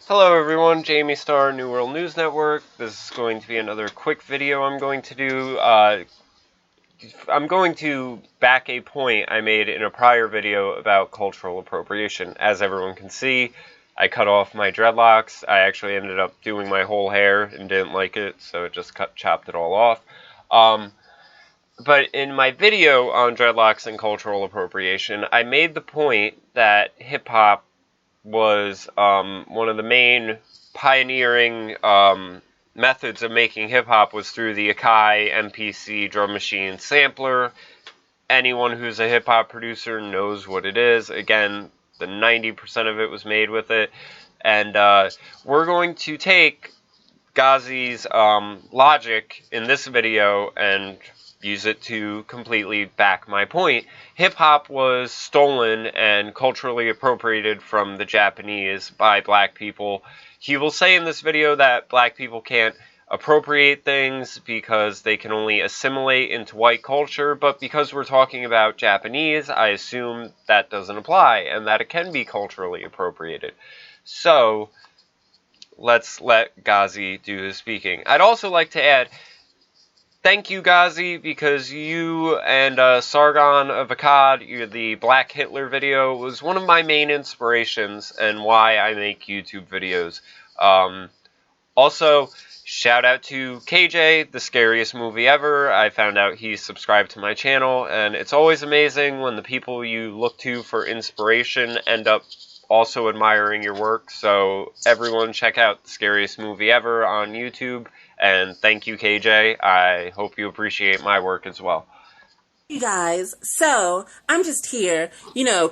Hello everyone, Jamie Starr, New World News Network. This is going to be another quick video I'm going to do. I'm going to back a point I made in a prior video about cultural appropriation. As everyone can see, I cut off my dreadlocks. I actually ended up doing my whole hair and didn't like it, so it just chopped it all off. But in my video on dreadlocks and cultural appropriation, I made the point that hip-hop was one of the main pioneering methods of making hip-hop was through the Akai MPC drum machine sampler. Anyone who's a hip-hop producer knows what it is. Again, the 90% of it was made with it. And we're going to take Ghazi's logic in this video and use it to completely back my point. Hip-hop was stolen and culturally appropriated from the Japanese by black people. He will say in this video that black people can't appropriate things because they can only assimilate into white culture, but because we're talking about Japanese, I assume that doesn't apply and that it can be culturally appropriated. So, let's let Ghazi do his speaking. I'd also like to add, thank you, Ghazi, because you and Sargon of Akkad, the Black Hitler video, was one of my main inspirations and why I make YouTube videos. Also, shout out to KJ, the scariest movie ever. I found out he's subscribed to my channel, and it's always amazing when the people you look to for inspiration end up also admiring your work. So everyone check out the scariest movie ever on YouTube. And thank you, KJ. I hope you appreciate my work as well. You guys, so I'm just here,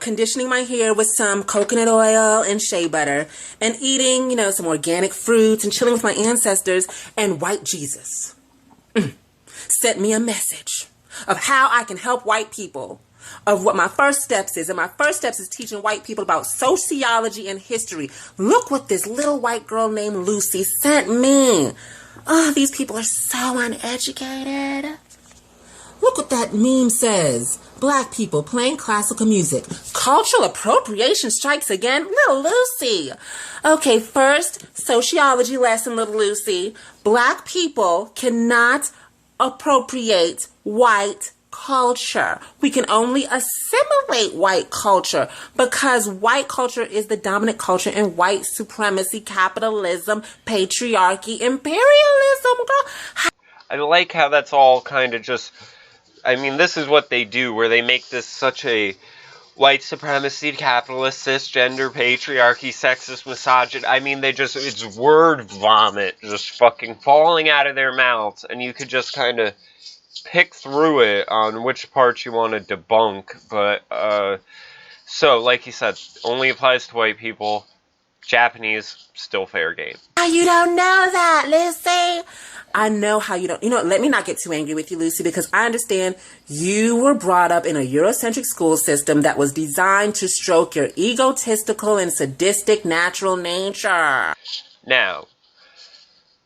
conditioning my hair with some coconut oil and shea butter and eating, some organic fruits and chilling with my ancestors, and white Jesus sent me a message of how I can help white people, of what my first steps is. And my first steps is teaching white people about sociology and history. Look what this little white girl named Lucy sent me. Oh, these people are so uneducated. Look what that meme says. Black people playing classical music. Cultural appropriation strikes again. Little Lucy. Okay, first, sociology lesson, little Lucy. Black people cannot appropriate white culture. We can only assimilate white culture because white culture is the dominant culture in white supremacy, capitalism, patriarchy, imperialism, girl. I like how that's all kind of just, I mean, this is what they do, where they make this such a white supremacy, capitalist, cisgender, patriarchy, sexist, misogynist. I mean, it's word vomit just fucking falling out of their mouths, and you could just kind of pick through it on which parts you want to debunk. But so like you said, only applies to white people. Japanese, still fair game. You don't know that, Lucy. I know how you don't. Let me not get too angry with you, Lucy, because I understand you were brought up in a Eurocentric school system that was designed to stroke your egotistical and sadistic natural nature. Now,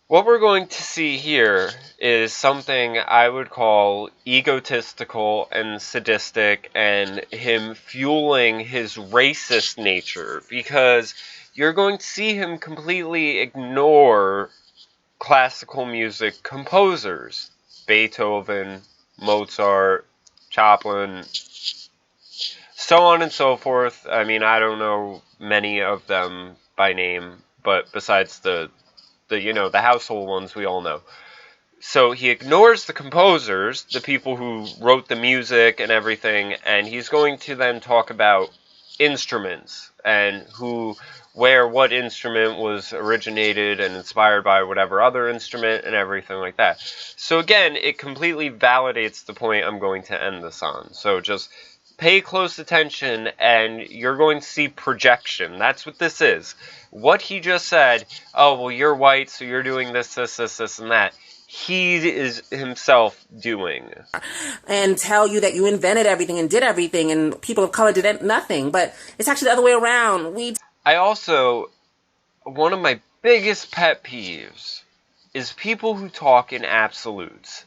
what we're going to see here is something I would call egotistical and sadistic, and him fueling his racist nature, because you're going to see him completely ignore classical music composers. Beethoven, Mozart, Chopin, so on and so forth. I mean, I don't know many of them by name, but besides the household ones we all know. So he ignores the composers, the people who wrote the music and everything, and he's going to then talk about instruments and where what instrument was originated and inspired by whatever other instrument and everything like that. So again, it completely validates the point I'm going to end this on. So just pay close attention and you're going to see projection. That's what this is. What he just said, oh, well, you're white, so you're doing this, and that. He is himself doing. And tell you that you invented everything and did everything and people of color did nothing. But it's actually the other way around. One of my biggest pet peeves is people who talk in absolutes.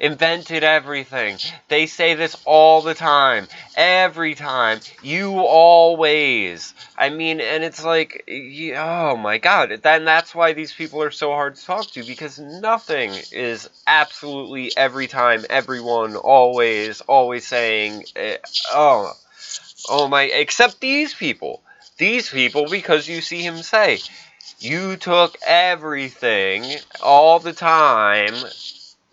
invented everything. They say this all the time. Every time. You always. I mean, and it's like, oh my god. That's why these people are so hard to talk to, because nothing is absolutely every time, everyone, always saying, oh my, except these people. These people, because you see him say, you took everything all the time.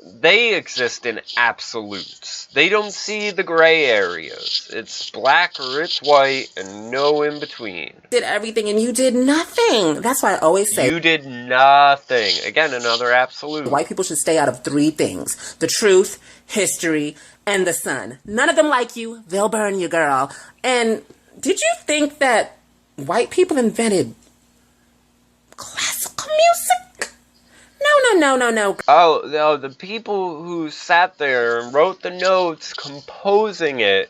They exist in absolutes. They don't see the gray areas. It's black or it's white and no in between. Did everything and you did nothing. That's why I always say you did nothing. Again, another absolute. white people should stay out of 3 things: the truth, history, and the sun. None of them like you. They'll burn you, girl. And did you think that white people invented classical music? No. Oh, the people who sat there and wrote the notes composing it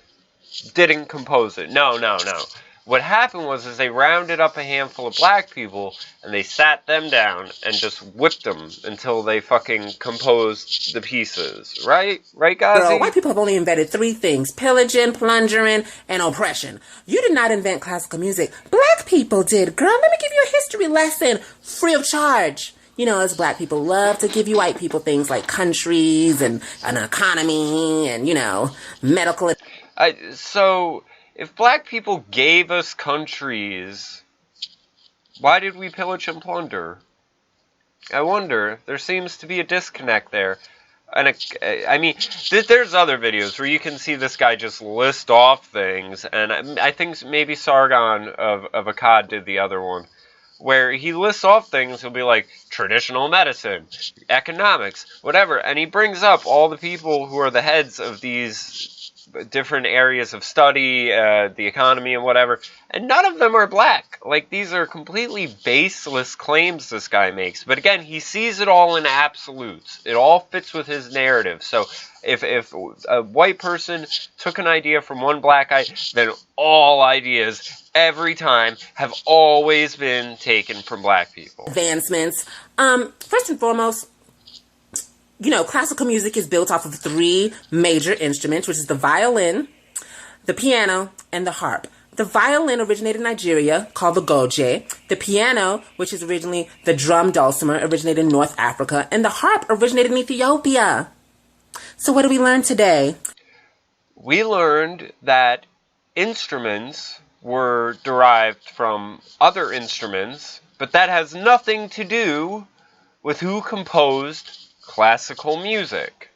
didn't compose it. No. What happened was they rounded up a handful of black people and they sat them down and just whipped them until they fucking composed the pieces. Right? Right, Gazi? Girl, white people have only invented 3 things: pillaging, plundering, and oppression. You did not invent classical music. Black people did. Girl, let me give you a history lesson free of charge. You know, us black people love to give you white people things like countries and an economy and, medical. So, if black people gave us countries, why did we pillage and plunder? I wonder. There seems to be a disconnect there. And I mean, there's other videos where you can see this guy just list off things, and I think maybe Sargon of Akkad did the other one, where he lists off things. He'll be like, traditional medicine, economics, whatever, and he brings up all the people who are the heads of these different areas of study, the economy and whatever, and none of them are black. Like, these are completely baseless claims this guy makes. But again, he sees it all in absolutes. It all fits with his narrative. So if a white person took an idea from one black guy, then all ideas every time have always been taken from black people. Advancements. First and foremost, classical music is built off of 3 major instruments, which is the violin, the piano, and the harp. The violin originated in Nigeria, called the goje. The piano, which is originally the drum dulcimer, originated in North Africa. And the harp originated in Ethiopia. So what did we learn today? We learned that instruments were derived from other instruments, but that has nothing to do with who composed classical music.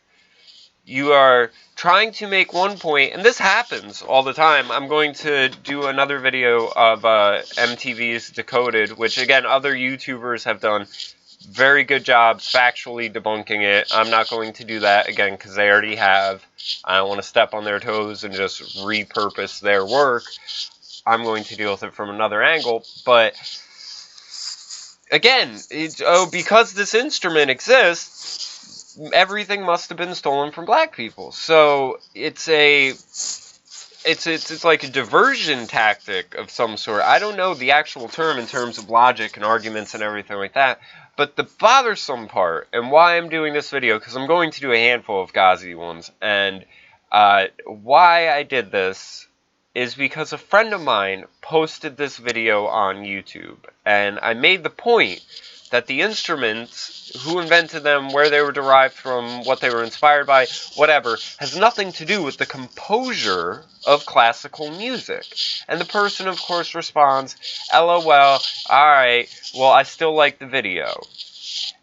You are trying to make one point, and this happens all the time. I'm going to do another video of MTV's Decoded, which again, other YouTubers have done very good jobs factually debunking it. I'm not going to do that again because they already have. I don't want to step on their toes and just repurpose their work. I'm going to deal with it from another angle, but again, because this instrument exists, everything must have been stolen from black people. So it's like a diversion tactic of some sort. I don't know the actual term in terms of logic and arguments and everything like that, but the bothersome part, and why I'm doing this video, because I'm going to do a handful of Ghazi ones, and why I did this is because a friend of mine posted this video on YouTube, and I made the point that the instruments, who invented them, where they were derived from, what they were inspired by, whatever, has nothing to do with the composure of classical music. And the person, of course, responds, LOL, alright, well, I still like the video.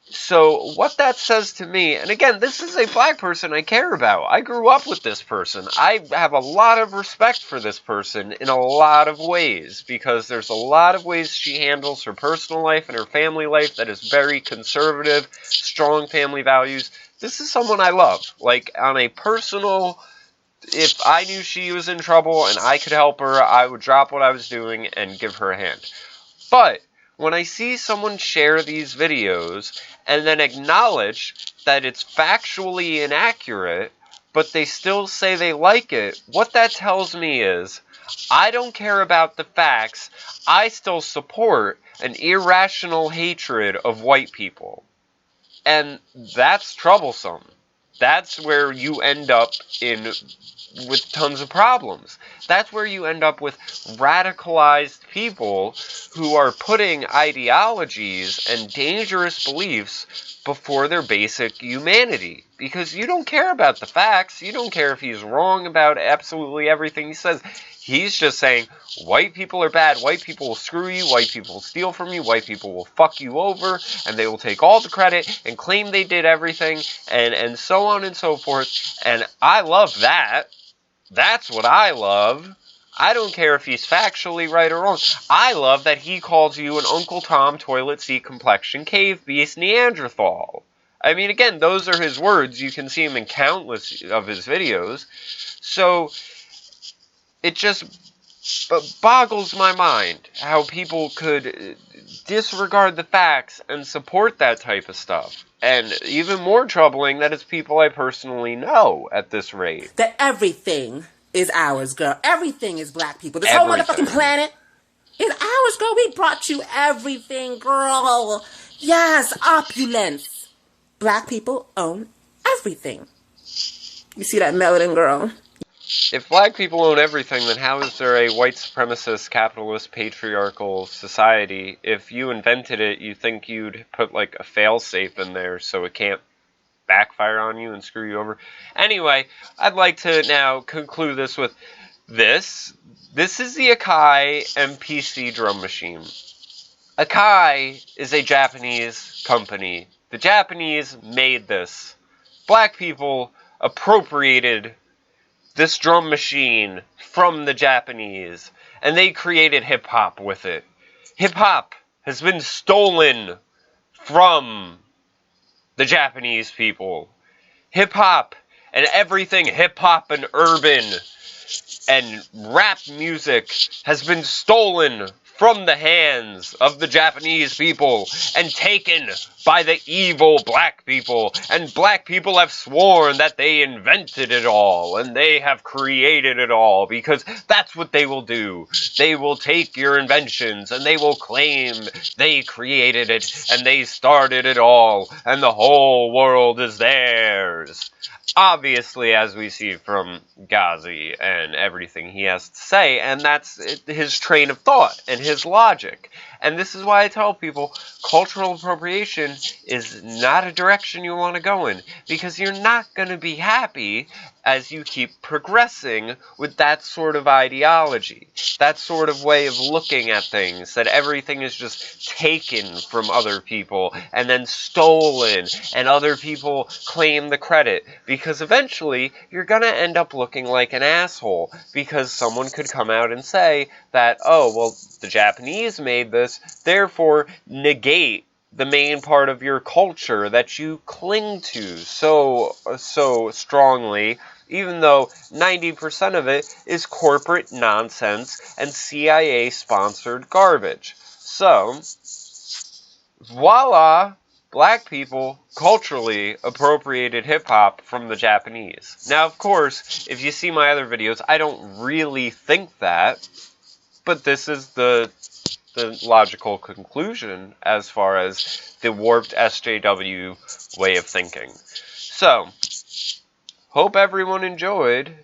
So what that says to me, and again, this is a black person I care about. I grew up with this person. I have a lot of respect for this person in a lot of ways, because there's a lot of ways she handles her personal life and her family life that is very conservative, strong family values. This is someone I love. Like, on a personal, if I knew she was in trouble and I could help her, I would drop what I was doing and give her a hand. But when I see someone share these videos and then acknowledge that it's factually inaccurate, but they still say they like it, what that tells me is, I don't care about the facts, I still support an irrational hatred of white people. And that's troublesome. that's where you end up with tons of problems. That's where you end up with radicalized people who are putting ideologies and dangerous beliefs before their basic humanity. Because you don't care about the facts. You don't care if he's wrong about absolutely everything he says. He's just saying, white people are bad, white people will screw you, white people will steal from you, white people will fuck you over, and they will take all the credit and claim they did everything, and so on and so forth. And I love that. That's what I love. I don't care if he's factually right or wrong. I love that he calls you an Uncle Tom toilet seat complexion cave beast Neanderthal. I mean, again, those are his words. You can see him in countless of his videos. So it just boggles my mind how people could disregard the facts and support that type of stuff. And even more troubling that it's people I personally know at this rate. That everything is ours, girl. Everything is black people. This whole motherfucking planet is ours, girl. We brought you everything, girl. Yes, opulence. Black people own everything. You see that melanin, girl? If black people own everything, then how is there a white supremacist, capitalist, patriarchal society? If you invented it, you think you'd put like a fail-safe in there so it can't backfire on you and screw you over. Anyway, I'd like to now conclude this with this. This is the Akai MPC drum machine. Akai is a Japanese company. The Japanese made this. Black people appropriated this drum machine from the Japanese, and they created hip-hop with it. Hip-hop has been stolen from the Japanese people. Hip-hop and everything hip-hop and urban and rap music has been stolen from the hands of the Japanese people and taken by the evil black people. And black people have sworn that they invented it all and they have created it all, because that's what they will do. They will take your inventions and they will claim they created it and they started it all and the whole world is theirs. Obviously, as we see from Ghazi and everything he has to say, and that's his train of thought and his logic. And this is why I tell people cultural appropriation is not a direction you want to go in, because you're not going to be happy as you keep progressing with that sort of ideology, that sort of way of looking at things, that everything is just taken from other people and then stolen, and other people claim the credit, because eventually you're going to end up looking like an asshole, because someone could come out and say that, oh, well, the Japanese made this, therefore negate the main part of your culture that you cling to so strongly, even though 90% of it is corporate nonsense and CIA-sponsored garbage. So, voila! Black people culturally appropriated hip-hop from the Japanese. Now, of course, if you see my other videos, I don't really think that, but this is the logical conclusion as far as the warped SJW way of thinking. So, hope everyone enjoyed